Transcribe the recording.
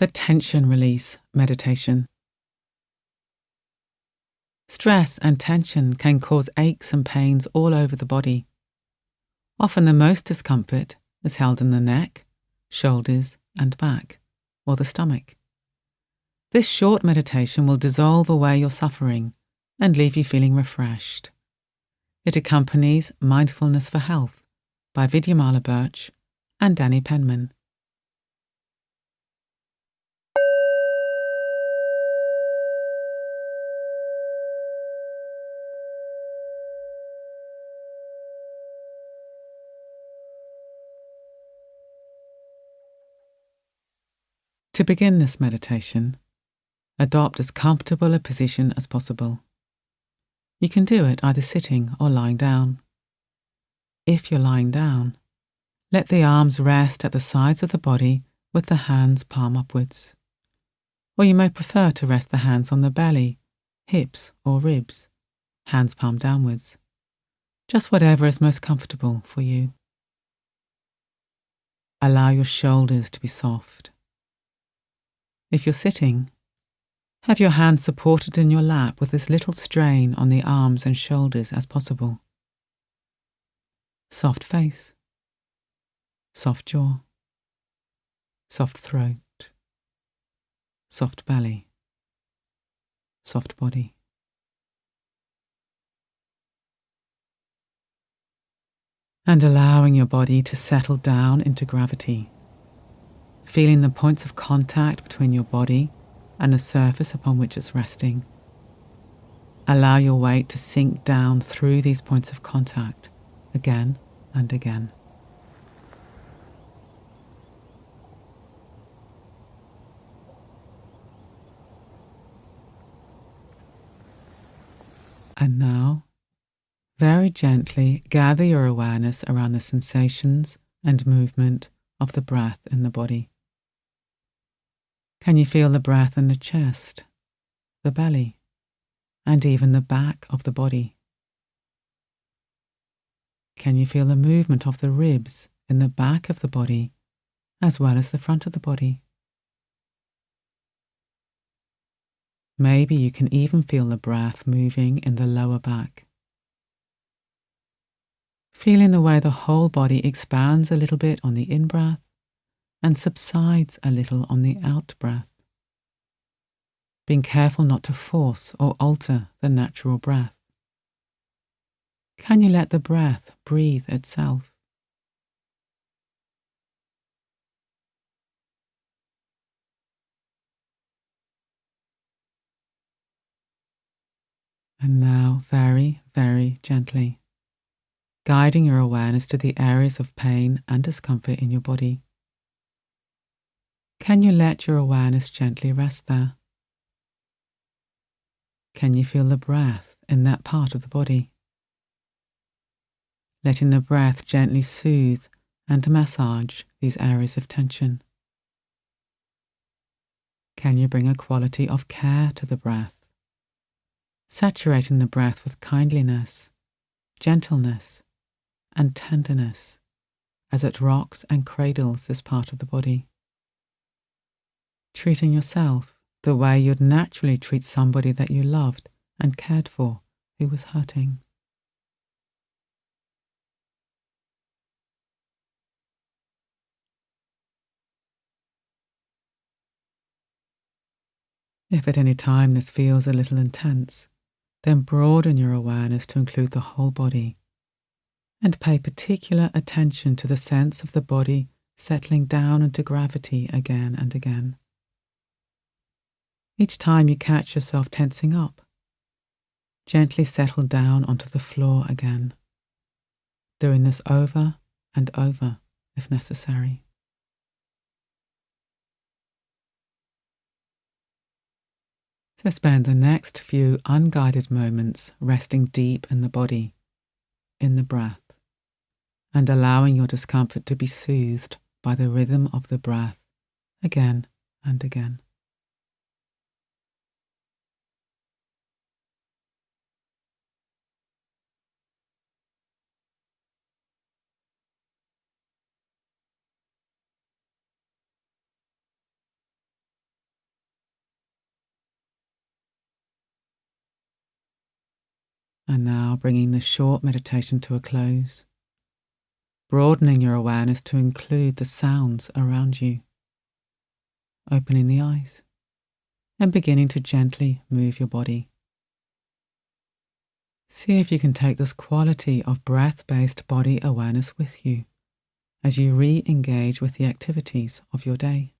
the tension release meditation. Stress and tension can cause aches and pains all over the body. Often the most discomfort is held in the neck, shoulders and back, or the stomach. This short meditation will dissolve away your suffering and leave you feeling refreshed. It accompanies Mindfulness for Health by Vidiq and Danny Penman. To begin this meditation, adopt as comfortable a position as possible. You can do it either sitting or lying down. If you're lying down, let the arms rest at the sides of the body with the hands palm upwards. Or you may prefer to rest the hands on the belly, hips or ribs, hands palm downwards. Just whatever is most comfortable for you. Allow your shoulders to be soft. If you're sitting, have your hands supported in your lap with as little strain on the arms and shoulders as possible. Soft face, soft jaw, soft throat, soft belly, soft body. And allowing your body to settle down into gravity, feeling the points of contact between your body and the surface upon which it's resting. Allow your weight to sink down through these points of contact again and again. And now, very gently gather your awareness around the sensations and movement of the breath in the body. Can you feel the breath in the chest, the belly, and even the back of the body? Can you feel the movement of the ribs in the back of the body as well as the front of the body? Maybe you can even feel the breath moving in the lower back. Feeling the way the whole body expands a little bit on the in-breath and subsides a little on the out-breath. Being careful not to force or alter the natural breath. Can you let the breath breathe itself? And now, very, very gently, guiding your awareness to the areas of pain and discomfort in your body. Can you let your awareness gently rest there? Can you feel the breath in that part of the body? Letting the breath gently soothe and massage these areas of tension. Can you bring a quality of care to the breath, saturating the breath with kindliness, gentleness, and tenderness as it rocks and cradles this part of the body? Treating yourself the way you'd naturally treat somebody that you loved and cared for who was hurting. If at any time this feels a little intense, then broaden your awareness to include the whole body and pay particular attention to the sense of the body settling down into gravity again and again. Each time you catch yourself tensing up, gently settle down onto the floor again, doing this over and over if necessary. So spend the next few unguided moments resting deep in the body, in the breath, and allowing your discomfort to be soothed by the rhythm of the breath again and again. And now bringing the short meditation to a close, broadening your awareness to include the sounds around you, opening the eyes and beginning to gently move your body. See if you can take this quality of breath-based body awareness with you as you re-engage with the activities of your day.